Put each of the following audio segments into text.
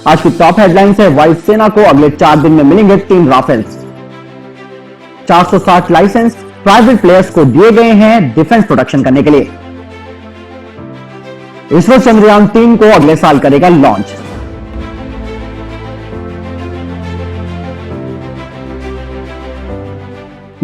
आज की top headlines है, वायुसेना को अगले 4 दिन में मिलेंगे 3 राफेल्स। 460 लाइसेंस प्राइवेट प्लेयर्स को दिए गए हैं डिफेंस प्रोडक्शन करने के लिए। इसरो चंद्रयान 3 को अगले साल करेगा लॉन्च।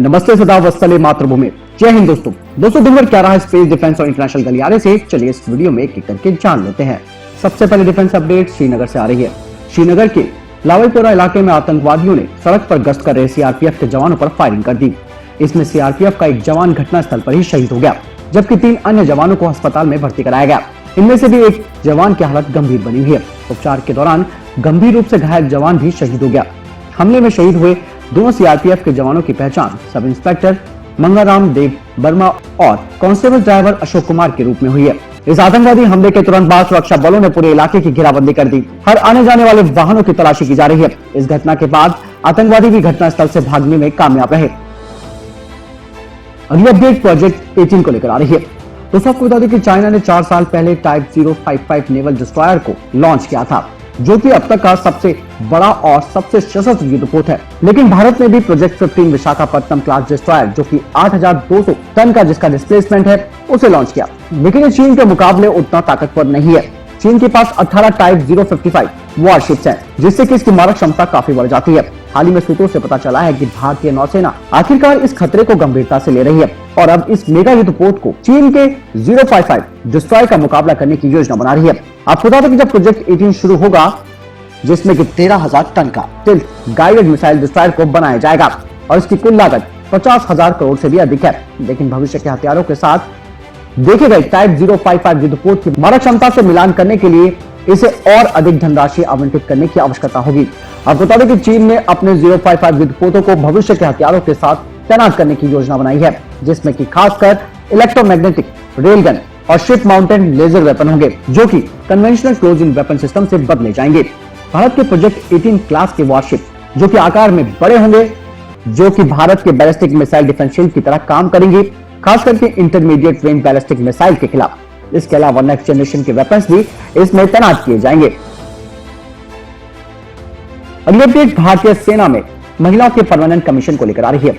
नमस्ते, सदा वत्सले मातृभूमि। जय हिंद दोस्तों दिन भर क्या रहा स्पेस, डिफेंस और इंटरनेशनल गलियारे से, चलिए इस वीडियो में एक एक करके जान लेते हैं। सबसे पहले डिफेंस अपडेट श्रीनगर से आ रही है। श्रीनगर के लावाईपोरा इलाके में आतंकवादियों ने सड़क पर गश्त कर रहे सीआरपीएफ के जवानों पर फायरिंग कर दी। इसमें सीआरपीएफ का एक जवान घटनास्थल पर ही शहीद हो गया, जबकि 3 अन्य जवानों को अस्पताल में भर्ती कराया गया। इनमें से भी एक जवान की हालत गंभीर बनी हुई है। उपचार के दौरान गंभीर रूप से घायल जवान भी शहीद हो गया। हमले में शहीद हुए दोनों सीआरपीएफ के जवानों की पहचान सब इंस्पेक्टर मंगाराम देव वर्मा और कांस्टेबल ड्राइवर अशोक कुमार के रूप में हुई है। इस आतंकवादी हमले के तुरंत बाद सुरक्षा बलों ने पूरे इलाके की घेराबंदी कर दी। हर आने जाने वाले वाहनों की तलाशी की जा रही है। इस घटना के बाद आतंकवादी भी घटनास्थल से भागने में कामयाब रहे। अगली अपडेट प्रोजेक्ट 18 को लेकर आ रही है। दोस्तों आपको बता दें कि चाइना ने 4 साल पहले टाइप 055 नेवल डिस्ट्रॉयर को लॉन्च किया था, जो कि अब तक का सबसे बड़ा और सबसे सशस्त्र युद्धपोत है। लेकिन भारत ने भी प्रोजेक्ट 15 विशाखापट्टनम क्लास डिस्ट्रॉयर, जो कि 8200 टन का जिसका डिस्प्लेसमेंट है, उसे लॉन्च किया। लेकिन ये चीन के मुकाबले उतना ताकतवर नहीं है। चीन के पास 18 टाइप 055 वॉरशिप्स हैं, जिससे कि इसकी मारक क्षमता काफी बढ़ जाती है। हाल ही में सूत्रों से पता चला है कि भारतीय नौसेना आखिरकार इस खतरे को गंभीरता से ले रही है और अब इस मेगा युद्धपोत को चीन के 055 डिस्ट्रॉयर का मुकाबला करने की योजना बना रही है। आपको बता दें कि जब प्रोजेक्ट 18 शुरू होगा, जिसमें कि 13,000 टन का स्टिल्थ गाइडेड मिसाइल डिस्ट्रॉयर को बनाया जाएगा और इसकी कुल लागत 50,000 करोड़ से भी अधिक है। लेकिन भविष्य के हथियारों के साथ देखे गए टाइप 055 युद्धपोत की मारक क्षमता से मिलान करने के लिए इसे और अधिक धनराशि आवंटित करने की आवश्यकता होगी। आपको बता दें कि चीन ने अपने 055 युद्धपोतों को भविष्य के हथियारों के साथ तैनात करने की योजना बनाई है, जिसमें कि खासकर इलेक्ट्रोमैग्नेटिक रेलगन और शिप माउंटेड लेजर वेपन होंगे, जो कि conventional close in weapon system से बदले जाएंगे। भारत के प्रोजेक्ट 18 क्लास के वॉरशिप, जो कि आकार में बड़े होंगे, जो कि भारत के बैलिस्टिक मिसाइल डिफेंस शील्ड की तरह काम करेंगे, खास करके इंटरमीडिएट रेंज बैलिस्टिक मिसाइल के खिलाफ। इसके अलावा नेक्स्ट जनरेशन के वेपन्स भी इसमें तैनात किए जाएंगे। अगली अपडेट भारतीय सेना में महिलाओं के परमानेंट कमीशन को लेकर आ रही है।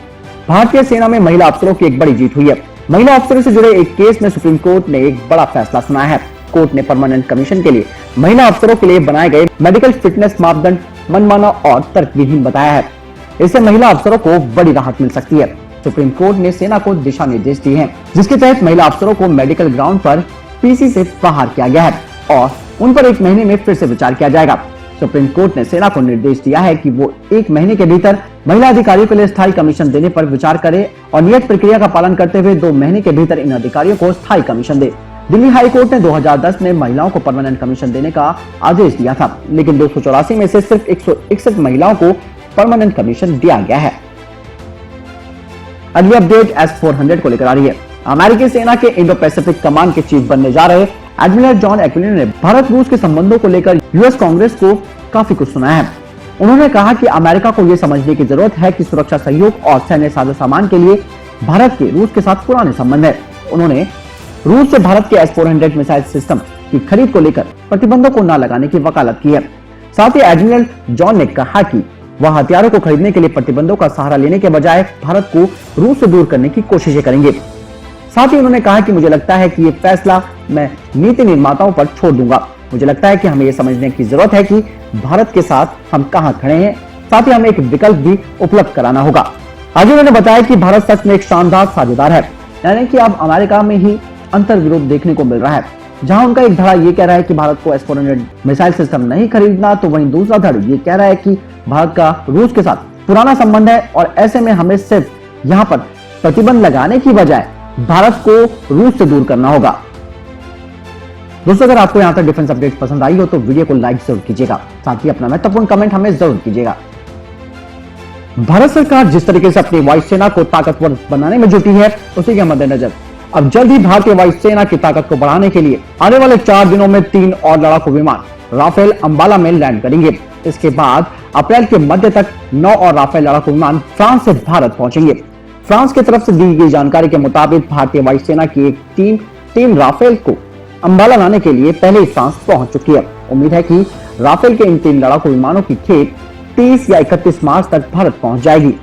भारतीय सेना में महिला अफसरों की एक बड़ी जीत हुई है। महिला अफसरों से जुड़े एक केस में सुप्रीम कोर्ट ने एक बड़ा फैसला सुनाया है। कोर्ट ने परमानेंट कमीशन के लिए महिला अफसरों के लिए बनाए गए मेडिकल फिटनेस मापदंड मनमाना और तर्कविहीन बताया है। इससे महिला अफसरों को बड़ी राहत मिल सकती है। सुप्रीम कोर्ट ने सेना को दिशा निर्देश दिए हैं, जिसके तहत महिला अफसरों को मेडिकल ग्राउंड पर पीसी से बाहर किया गया है और उन पर 1 महीने में फिर से विचार किया जाएगा। सुप्रीम कोर्ट ने सेना को निर्देश दिया है कि वो 1 महीने के भीतर महिला अधिकारियों के लिए स्थायी कमीशन देने पर विचार करे और नियत प्रक्रिया का पालन करते हुए 2 महीने के भीतर इन अधिकारियों को स्थायी कमीशन दे। दिल्ली हाई कोर्ट ने 2010 में महिलाओं को परमानेंट कमीशन देने का आदेश दिया था, लेकिन 284 में से सिर्फ 161 महिलाओं को परमानेंट कमीशन दिया गया है। अगली अपडेट S-400 को लेकर आ रही है। अमेरिकी सेना के इंडो पैसिफिक कमांड के चीफ बनने जा रहे एडमिरल जॉन एक्विलिनो ने भारत रूस के संबंधों को लेकर यूएस कांग्रेस को काफी कुछ सुनाया है। उन्होंने कहा कि अमेरिका को यह समझने की जरूरत है कि सुरक्षा सहयोग और सैन्य साजो सामान के लिए भारत के रूस के साथ पुराने संबंध है। उन्होंने रूस से भारत के S-400 मिसाइल सिस्टम की खरीद को लेकर प्रतिबंधों को न लगाने की वकालत की है। साथ ही एडमिरल जॉन ने कहा कि वह हथियारों को खरीदने के लिए प्रतिबंधों का सहारा लेने के बजाय भारत को रूस से दूर करने की कोशिशें करेंगे। साथ ही उन्होंने कहा कि मुझे लगता है कि ये फैसला मैं नीति निर्माताओं पर छोड़ दूंगा। मुझे लगता है कि हमें यह समझने की जरूरत है कि भारत के साथ हम कहां खड़े हैं। साथ ही हमें एक विकल्प भी उपलब्ध कराना होगा। आगे उन्होंने बताया कि भारत सच में एक शानदार साझेदार है, यानी कि अब अमेरिका में ही अंतर विरोध देखने को मिल रहा है। जहां उनका एक धड़ा ये कह रहा है कि भारत को S-400 मिसाइल सिस्टम नहीं खरीदना, तो वहीं दूसरा धड़ ये कह रहा है कि भारत का रूस के साथ पुराना संबंध है और ऐसे में हमें सिर्फ यहाँ पर प्रतिबंध लगाने की बजाय भारत को रूस से दूर करना होगा। दोस्तों अगर आपको यहाँ तक डिफेंस अपडेट पसंद आई हो तो वीडियो को लाइक जरूर कीजिएगा, साथ ही अपना महत्वपूर्ण कमेंट हमें जरूर कीजिएगा। भारत सरकार जिस तरीके से अपनी वायुसेना को ताकतवर बनाने में जुटी है, उसी के मद्देनजर अब जल्द ही भारतीय वायुसेना की ताकत को बढ़ाने के लिए आने वाले 4 दिनों में 3 और लड़ाकू विमान राफेल अंबाला में लैंड करेंगे। इसके बाद अप्रैल के मध्य तक 9 और राफेल लड़ाकू विमान फ्रांस से भारत पहुंचेंगे। फ्रांस की तरफ से दी गई जानकारी के मुताबिक भारतीय वायुसेना की एक टीम राफेल को अंबाला लाने के लिए पहले ही फ्रांस पहुंच चुकी है। उम्मीद है कि राफेल के इन 3 लड़ाकू विमानों की खेप 30 या 31 मार्च तक भारत पहुंच जाएगी।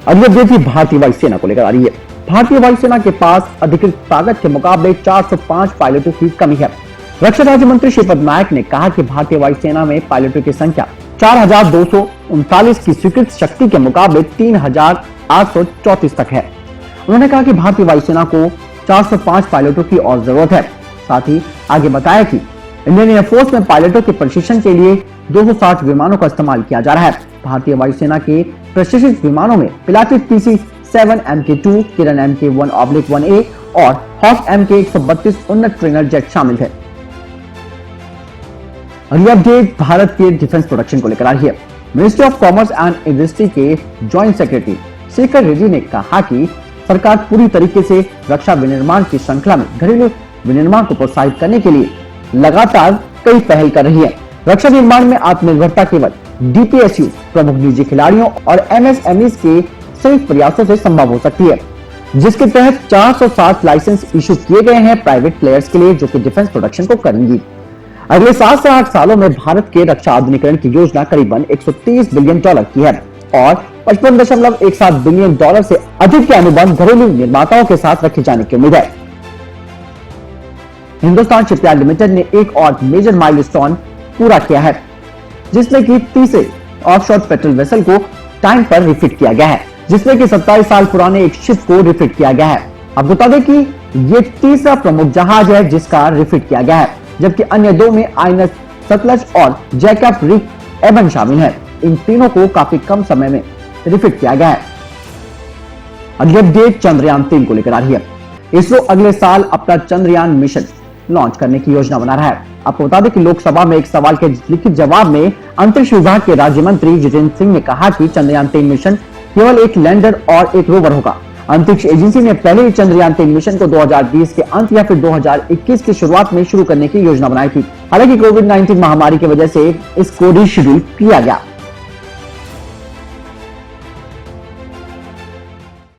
अगली अपडेट भी भारतीय वायुसेना को लेकर आ रही है। भारतीय वायुसेना के पास अधिकृत ताकत के मुकाबले 405 पायलटों की कमी है। रक्षा राज्य मंत्री श्रीपद नायक ने कहा कि भारतीय वायुसेना में पायलटों की संख्या 4,239 की स्वीकृत शक्ति के मुकाबले 3,834 तक है। उन्होंने कहा कि भारतीय वायुसेना को 405 पायलटों की और जरूरत है। साथ ही आगे बताया कि इंडियन एयरफोर्स में पायलटों के प्रशिक्षण के लिए 260 विमानों का इस्तेमाल किया जा रहा है। भारतीय वायुसेना के प्रशिक्षित विमानों में पिलाटू PC-7 MK2, किरण MK1/1A और हॉक MK132 उन्नत ट्रेनर जेट शामिल थे। अगली अपडेट भारत के डिफेंस प्रोडक्शन को लेकर आ रही है। Ministry of commerce and industry के जॉइंट सेक्रेटरी शेखर रेड्डी ने कहा कि सरकार पूरी तरीके से रक्षा विनिर्माण की श्रृंखला में घरेलू विनिर्माण को प्रोत्साहित करने के लिए लगातार कई पहल कर रही है। रक्षा निर्माण में आत्मनिर्भरता केवल DPSU, प्रमुख निजी खिलाड़ियों और MSMEs के संयुक्त प्रयासों से संभव हो सकती है, जिसके तहत 407 लाइसेंस इशू किए गए हैं प्राइवेट प्लेयर्स के लिए, जो कि डिफेंस प्रोडक्शन को करेंगी। अगले 7 से 8 सालों में भारत के रक्षा आधुनिकीकरण की योजना करीबन $130 बिलियन की है और $55.17 बिलियन से अधिक के अनुबंध घरेलू निर्माताओं के साथ रखे जाने की उम्मीद है। हिंदुस्तान शिपयार्ड लिमिटेड ने एक और मेजर माइलस्टोन पूरा किया है, जिसमें कि तीसरे ऑफशोर पेट्रोल वेसल को टाइम पर रिफिट किया गया है, जिसमें कि 27 साल पुराने एक शिप को रिफिट किया गया है। अब बता दें कि ये तीसरा प्रमुख जहाज है जिसका रिफिट किया गया है, जबकि अन्य 2 में INS सतलज और जैकब रिक एवन शामिल है। इन तीनों को काफी कम समय में रिफिट किया गया है। अगली अपडेट चंद्रयान 3 को लेकर आ रही है। इसरो अगले साल अपना चंद्रयान मिशन लॉन्च करने की योजना बना रहा है। आपको बता दें कि लोकसभा में एक सवाल के लिखित जवाब में अंतरिक्ष विभाग के राज्य मंत्री जितेंद्र सिंह ने कहा कि चंद्रयान 3 मिशन केवल एक लैंडर और एक रोवर होगा। अंतरिक्ष एजेंसी ने पहले ही चंद्रयान 3 मिशन को 2020 के अंत या फिर 2021 की शुरुआत में शुरू करने की योजना बनाई थी। हालांकि कोविड-19 महामारी की वजह से इसको रीशेड्यूल किया गया।